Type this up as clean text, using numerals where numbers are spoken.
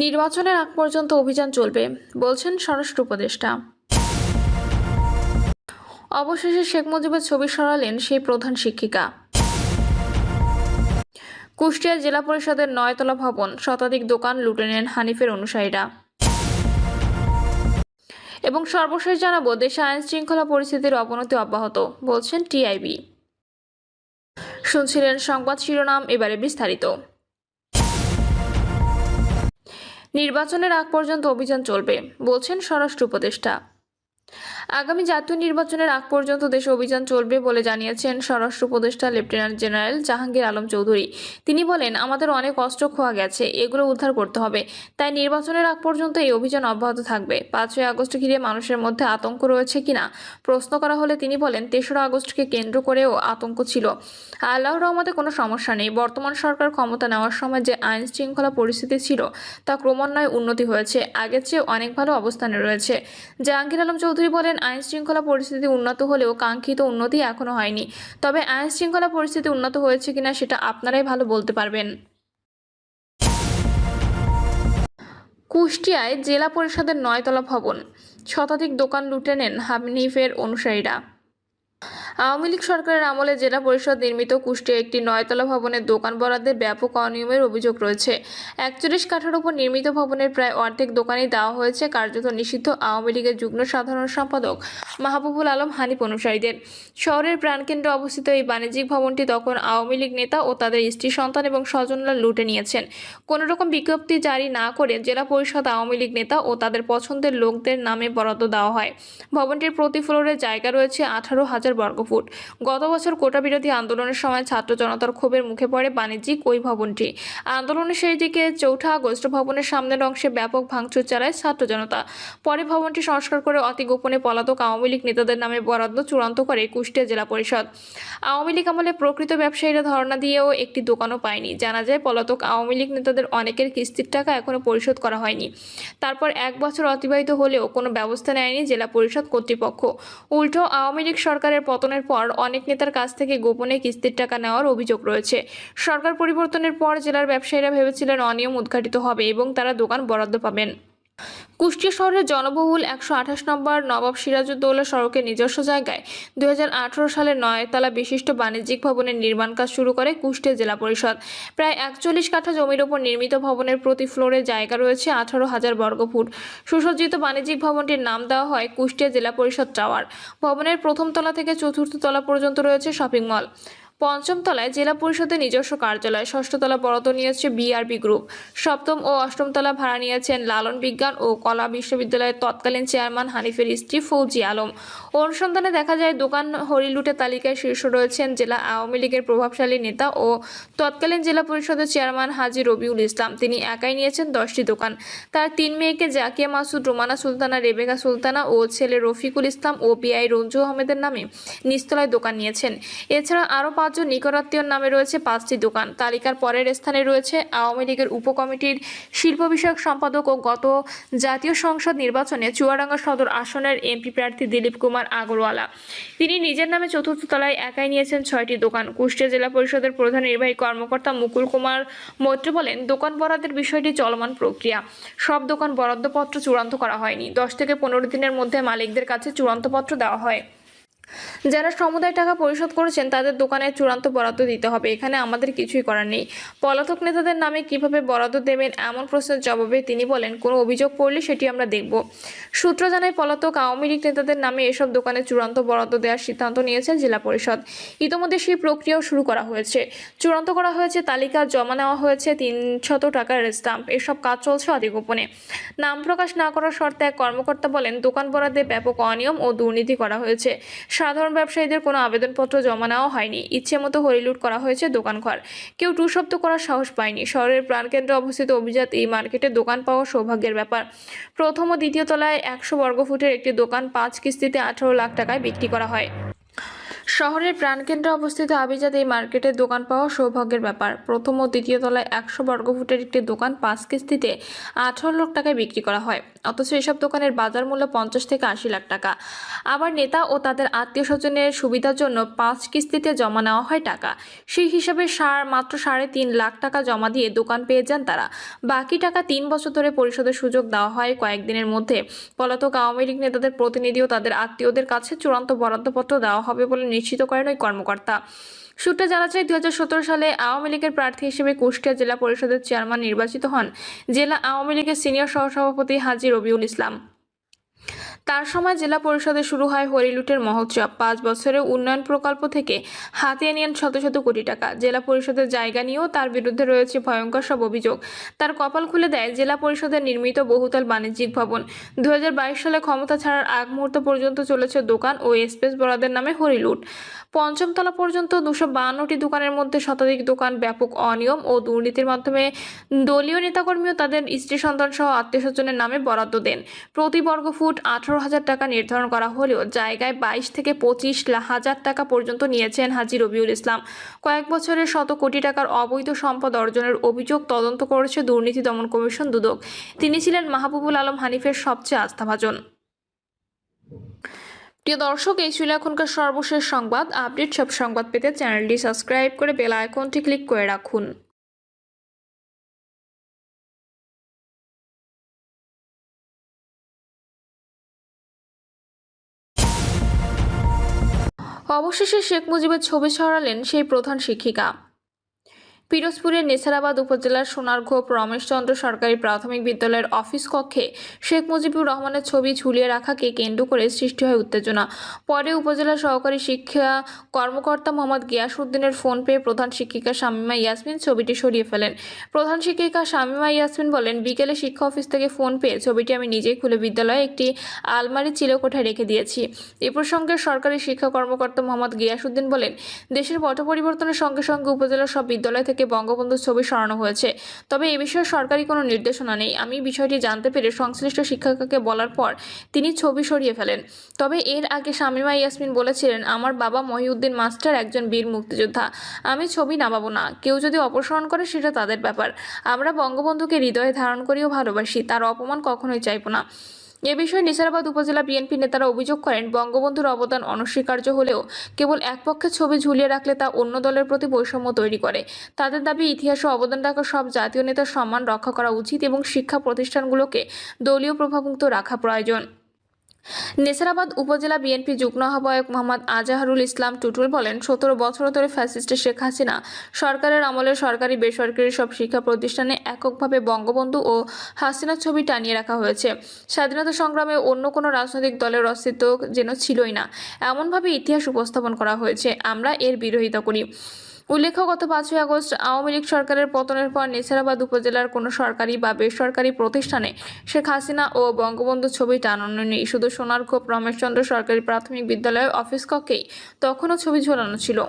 নির্বাচনের আগ পর্যন্ত অভিযান চলবে বলছেন স্বরাষ্ট্র উপদেষ্টা। অবশেষে শেখ মুজিবের ছবি সরালেন সেই প্রধান শিক্ষিকা। কুষ্টিয়া জেলা পরিষদের 9তলা ভবন, শতাধিক দোকান লুটে নেন হানিফের অনুসারীরা। এবং সর্বশেষ জানাবো, দেশে আইন শৃঙ্খলা পরিস্থিতির অবনতি অব্যাহত বলছেন টিআইবি। শুনছিলেন সংবাদ শিরোনাম, এবারে বিস্তারিত। নির্বাচনের আগ পর্যন্ত অভিযান চলবে বলছেন স্বরাষ্ট্র উপদেষ্টা। আগামী জাতীয় নির্বাচনের আগ পর্যন্ত দেশে অভিযান চলবে বলে জানিয়েছেন স্বরাষ্ট্র উপদেষ্টা লেফটেন্যান্ট জেনারেল জাহাঙ্গীর আলম চৌধুরী। তিনি বলেন, আমাদের অনেক অস্ত্র খোয়া গেছে, এগুলো উদ্ধার করতে হবে। তাই নির্বাচনের আগ পর্যন্ত এই অভিযান অব্যাহত থাকবে। 5ই আগস্ট ঘিরে মানুষের মধ্যে আতঙ্ক রয়েছে কিনা প্রশ্ন করা হলে তিনি বলেন, 3রা আগস্টকে কেন্দ্র করেও আতঙ্ক ছিল। আল্লাহর রহমতে কোনো সমস্যা নেই। বর্তমান সরকার ক্ষমতা নেওয়ার সময় যে আইন শৃঙ্খলা পরিস্থিতি ছিল তা ক্রমান্বয়ে উন্নতি হয়েছে, আগের চেয়ে অনেক ভালো অবস্থানে রয়েছে। জাহাঙ্গীর আলম চৌধুরী বলেন, আইন শৃঙ্খলা পরিস্থিতি উন্নত হলেও কাঙ্ক্ষিত উন্নতি এখনো হয়নি। তবে আইন শৃঙ্খলা পরিস্থিতি উন্নত হয়েছে কিনা সেটা আপনারাই ভালো বলতে পারবেন। কুষ্টিয়ায় জেলা পরিষদের 9তলা ভবন, শতাধিক দোকান লুটে নেন হানিফের অনুসারীরা। আওয়ামী লীগ সরকারের আমলে জেলা পরিষদ নির্মিত কুষ্টিয়া একটি 9তলা ভবনের দোকান বরাদ্দে ব্যাপক অনিয়মের অভিযোগ রয়েছে। 41 কাঠার উপর নির্মিত ভবনের প্রায় অর্ধেক দোকানই দেওয়া হয়েছে কার্যত নিষিদ্ধ আওয়ামী লীগের যুগ্ম সাধারণ সম্পাদক মাহবুবুল আলম হানিফ অনুসারীদের। শহরের প্রাণকেন্দ্রে অবস্থিত এই বাণিজ্যিক ভবনটি তখন আওয়ামী লীগ নেতা ও তাদের স্ত্রী সন্তান এবং স্বজনরা লুটে নিয়েছেন। কোনো রকম বিজ্ঞপ্তি জারি না করে জেলা পরিষদ আওয়ামী লীগ নেতা ও তাদের পছন্দের লোকদের নামে বরাদ্দ দেওয়া হয়। ভবনটির প্রতি ফ্লোরে জায়গা রয়েছে 18,000 বর্গফুট। গত বছর কোটা বিরোধী আন্দোলনের সময় ছাত্র জনতার ক্ষোভের মুখে পড়ে বাণিজ্যিক ওই ভবনটি। আন্দোলনের সেই দিকে 4 আগস্ট ভবনের সামনের অংশে ব্যাপক ভাঙচুর চালায় ছাত্র জনতা। পরে ভবনটি সংস্কার করে অতি গোপনে পলাতক আওয়ামী লীগ নেতাদের নামে বরাদ্দ চূড়ান্ত করে কুষ্টিয়া জেলা পরিষদ। আওয়ামী লীগ আমলে প্রকৃত ব্যবসায়ীরা ধর্ণা দিয়েও একটি দোকানও পায়নি। জানা যায়, পলাতক আওয়ামী লীগ নেতাদের অনেকের কিস্তির টাকা এখনো পরিশোধ করা হয়নি। তারপর 1 বছর অতিবাহিত হলেও কোনো ব্যবস্থা নেয়নি জেলা পরিষদ কর্তৃপক্ষ। উল্টো আওয়ামী লীগ সরকারের পতনের পর অনেক নেতার কাছ থেকে গোপনে কিস্তির টাকা নেওয়ার অভিযোগ রয়েছে। সরকার পরিবর্তনের পর জেলার ব্যবসায়ীরা ভেবেছিলেন অনিয়ম উদ্ঘাটিত হবে এবং তারা দোকান বরাদ্দ পাবেন। কুষ্টিয়া শহরের জনবহুল 128 নম্বর নবাব সিরাজউদ্দৌলা সড়কের নিজস্ব জায়গায় 2018 সালে 9তলা বিশিষ্ট বাণিজ্যিক ভবনের নির্মাণ কাজ শুরু করে কুষ্টিয়া জেলা পরিষদ। প্রায় 41 কাঠা জমির ওপর নির্মিত ভবনের প্রতি ফ্লোরে জায়গা রয়েছে 18,000 বর্গফুট। সুসজ্জিত বাণিজ্যিক ভবনটির নাম দেওয়া হয় কুষ্টিয়া জেলা পরিষদ টাওয়ার। ভবনের প্রথম তলা থেকে 4র্থ তলা পর্যন্ত রয়েছে শপিং মল। 5ম তলায় জেলা পরিষদের নিজস্ব কার্যালয়। 6ষ্ঠ তলা বরাদ্দ নিয়েছে বিআরবি গ্রুপ। 7ম ও 8ম তলা ভাড়া নিয়েছেন লালন বিজ্ঞান ও কলা বিশ্ববিদ্যালয়ের তৎকালীন চেয়ারম্যান হানিফের স্ত্রী ফৌজি আলম। অনুসন্ধানে দেখা যায়, দোকান হরিলুটের তালিকায় শীর্ষ রয়েছেন জেলা আওয়ামী লীগের প্রভাবশালী নেতা ও তৎকালীন জেলা পরিষদের চেয়ারম্যান হাজী রবিউল ইসলাম। তিনি একাই নিয়েছেন 10টি দোকান। তার 3 মেয়েকে জাকিয়া মাসুদ, রোমানা সুলতানা, রেবেকা সুলতানা ও ছেলে রফিকুল ইসলাম ও পিআই রঞ্জু আহমেদের নামে নিচতলায় দোকান নিয়েছেন। এছাড়া আরও 5 জন নিকটাত্মীয়র নামে রয়েছে 5টি দোকান। তালিকার পরের স্থানে রয়েছে আওয়ামী লীগের উপকমিটির শিল্প বিষয়ক সম্পাদক ও গত জাতীয় সংসদ নির্বাচনে চুয়াডাঙ্গা সদর আসনের এমপি প্রার্থী দিলীপ কুমার আগরওয়ালা। তিনি নিজের নামে 4র্থ তলায় একাই নিয়েছেন 6টি দোকান। কুষ্টিয়া জেলা পরিষদের প্রধান নির্বাহী কর্মকর্তা মুকুল কুমার মৈত্র বলেন, দোকান বরাদ্দের বিষয়টি চলমান প্রক্রিয়া। সব দোকান বরাদ্দপত্র চূড়ান্ত করা হয়নি। 10 থেকে 15 দিনের মধ্যে মালিকদের কাছে চূড়ান্ত পত্র দেওয়া হয়। যারা সমুদায় টাকা পরিশোধ করেছেন তাদের দোকানের চূড়ান্ত বরাদ্দ দিতে হবে। এখানে আমাদের কিছুই করার নেই। পলাতক নেতাদের নামে কিভাবে বরাদ্দ দেবেন এমন প্রশ্নের জবাবে তিনি বলেন, কোনো অভিযোগ পড়লে সেটি আমরা দেখব। সূত্র জানায়, পলাতক আওয়ামী লীগ নেতাদের নামে এসব দোকানে চূড়ান্ত বরাদ্দ দেওয়ার সিদ্ধান্ত নিয়েছে জেলা পরিষদ। ইতিমধ্যে সেই প্রক্রিয়াও শুরু করা হয়েছে। চূড়ান্ত করা হয়েছে তালিকা, জমা নেওয়া হয়েছে 300 টাকার স্টাম্প। এসব কাজ চলছে অতি গোপনে। নাম প্রকাশ না করার শর্তে এক কর্মকর্তা বলেন, দোকান বরাদ্দে ব্যাপক অনিয়ম ও দুর্নীতি করা হয়েছে। সাধারণ ব্যবসায়ীদের কোনো আবেদনপত্র জমা নেওয়া হয়নি। ইচ্ছে মতো হরিলুট করা হয়েছে দোকানঘর। কেউ টু শব্দ করার সাহস পায়নি। শহরের প্রাণকেন্দ্রে অবস্থিত অভিজাত এই মার্কেটে দোকান পাওয়া সৌভাগ্যের ব্যাপার। প্রথম ও দ্বিতীয় তলায় 100 বর্গফুটের একটি দোকান 5 কিস্তিতে 18 লাখ টাকায় বিক্রি করা হয়। শহরের প্রাণকেন্দ্রে অবস্থিত আভিজাত এই মার্কেটের দোকান পাওয়া সৌভাগ্যের ব্যাপার। প্রথম ও দ্বিতীয় তলায় 100 বর্গফুটের একটি দোকান 5 কিস্তিতে 18 লাখ টাকায় বিক্রি করা হয়। অথচ এসব দোকানের বাজার মূল্য 50 থেকে 80 লাখ টাকা। আবার নেতা ও তাদের আত্মীয় স্বজনের সুবিধার জন্য 5 কিস্তিতে জমা নেওয়া হয় টাকা। সেই হিসাবে মাত্র 3.5 লাখ টাকা জমা দিয়ে দোকান পেয়ে যান তারা। বাকি টাকা 3 বছর ধরে পরিশোধের সুযোগ দেওয়া হয় কয়েকদিনের মধ্যে। পলাতক আওয়ামী লীগ নেতাদের প্রতিনিধি ও তাদের আত্মীয়দের কাছে চূড়ান্ত বরাদ্দপত্র দেওয়া হবে বলে নিশ্চিত করেন ওই কর্মকর্তা। সূত্রে জানা যায়, 2017 সালে আওয়ামী লীগের প্রার্থী হিসেবে কুষ্টিয়া জেলা পরিষদের চেয়ারম্যান নির্বাচিত হন জেলা আওয়ামী লীগের সিনিয়র সহসভাপতি হাজী রবিউল ইসলাম। তার সময় জেলা পরিষদে শুরু হয় হরিলুটের মহোৎসব। 5 বছরের উন্নয়ন প্রকল্প থেকে হাতিয়ে নেন শত শত কোটি টাকা। জেলা পরিষদের জায়গা নিয়েও তার বিরুদ্ধে রয়েছে ভয়ঙ্কর সব অভিযোগ। তার কপাল খুলে দেয় জেলা পরিষদের নির্মিত বহুতল বাণিজ্যিক ভবন। 2022 সালে ক্ষমতা ছাড়ার আগ মুহূর্ত পর্যন্ত চলেছে দোকান ও স্পেস বরাদ্দের নামে হরিলুট। পঞ্চম তলা পর্যন্ত 252টি দোকানের মধ্যে শতাধিক দোকান ব্যাপক অনিয়ম ও দুর্নীতির মাধ্যমে দলীয় নেতাকর্মী ও তাদের স্ত্রী সন্তান সহ আত্মীয় স্বজনের নামে বরাদ্দ দেন। প্রতি বর্গফুট 18,000 টাকা নির্ধারণ করা হলেও জায়গায় 22 থেকে 25,000 টাকা পর্যন্ত নিয়েছেন হাজী রবিউল ইসলাম। কয়েক বছরের শত কোটি টাকার অবৈধ সম্পদ অর্জনের অভিযোগ তদন্ত করেছে দুর্নীতি দমন কমিশন দুদক। তিনি ছিলেন মাহবুবুল আলম হানিফের সবচেয়ে আস্থাভাজন। প্রিয় দর্শক, এই ছিল এখনকার সর্বশেষ সংবাদ আপডেট। সব সংবাদ পেতে চ্যানেলটি সাবস্ক্রাইব করে বেল আইকনটি ক্লিক করে রাখুন। অবশেষে শেখ মুজিবের ছবি ছড়ালেন সেই প্রধান শিক্ষিকা। পিরোজপুরের নেছারাবাদ উপজেলার সোনারঘোপ রমেশচন্দ্র সরকারি প্রাথমিক বিদ্যালয়ের অফিস কক্ষে শেখ মুজিবুর রহমানের ছবি ঝুলিয়ে রাখাকে কেন্দ্র করে সৃষ্টি হয় উত্তেজনা। পরে উপজেলা সহকারী শিক্ষা কর্মকর্তা মোহাম্মদ গিয়াসউদ্দিনের ফোন পেয়ে প্রধান শিক্ষিকা শামীমা ইয়াসমিন ছবিটি সরিয়ে ফেলেন। প্রধান শিক্ষিকা শামীমা ইয়াসমিন বলেন, বিকেলে শিক্ষা অফিস থেকে ফোন পেয়ে ছবিটি আমি নিজেই খুলে বিদ্যালয়ে একটি আলমারি চিলেকোঠায় রেখে দিয়েছি। এ প্রসঙ্গে সরকারি শিক্ষা কর্মকর্তা মোহাম্মদ গিয়াসউদ্দিন বলেন, দেশের পট পরিবর্তনের সঙ্গে সঙ্গে উপজেলার সব বিদ্যালয় থেকে বঙ্গবন্ধুর ছবি সরানো হয়েছে। তবে এ বিষয়ে সরকারি কোনো নির্দেশনা নেই। আমি বিষয়টি জানতে পেরে সংশ্লিষ্ট শিক্ষককে বলার পর তিনি ছবি সরিয়ে ফেলেন। তবে এর আগে শামীমা ইয়াসমিন বলেছিলেন, আমার বাবা মহিউদ্দিন মাস্টার একজন বীর মুক্তিযোদ্ধা। আমি ছবি নামাবো না। কেউ যদি অপসারণ করে সেটা তাদের ব্যাপার। আমরা বঙ্গবন্ধুকে হৃদয়ে ধারণ করিও ভালোবাসি। তার অপমান কখনোই চাইব না। এ বিষয়ে নেছারাবাদ উপজেলা বিএনপি নেতারা অভিযোগ করেন, বঙ্গবন্ধুর অবদান অনস্বীকার্য হলেও কেবল এক পক্ষের ছবি ঝুলিয়ে রাখলে তা অন্য দলের প্রতি বৈষম্য তৈরি করে। তাদের দাবি, ইতিহাসে অবদান রাখা সব জাতীয় নেতার সম্মান রক্ষা করা উচিত এবং শিক্ষা প্রতিষ্ঠানগুলোকে দলীয় প্রভাবমুক্ত রাখা প্রয়োজন। নেছারাবাদ উপজেলা বিএনপি যুগ্ম আহ্বায়ক মোহাম্মদ আজাহারুল ইসলাম টুটুল বলেন, 17 বছর ধরে ফ্যাসিস্ট শেখ হাসিনা সরকারের আমলে সরকারি বেসরকারি সব শিক্ষা প্রতিষ্ঠানে এককভাবে বঙ্গবন্ধু ও হাসিনার ছবি টানিয়ে রাখা হয়েছে। স্বাধীনতা সংগ্রামে অন্য কোনো রাজনৈতিক দলের অস্তিত্ব যেন ছিলই না, এমনভাবে ইতিহাস উপস্থাপন করা হয়েছে। আমরা এর বিরোধিতা করি। উল্লেখ্য, গত 5ই আগস্ট আওয়ামী লীগ সরকারের পতনের পর নেছারাবাদ উপজেলার কোনো সরকারি বা বেসরকারি প্রতিষ্ঠানে শেখ হাসিনা ও বঙ্গবন্ধুর ছবি টানানো নেই। শুধু সোনারঘোপ রমেশচন্দ্র সরকারি প্রাথমিক বিদ্যালয়ের অফিস কক্ষেই তখনও ছবি ঝোলানো ছিল।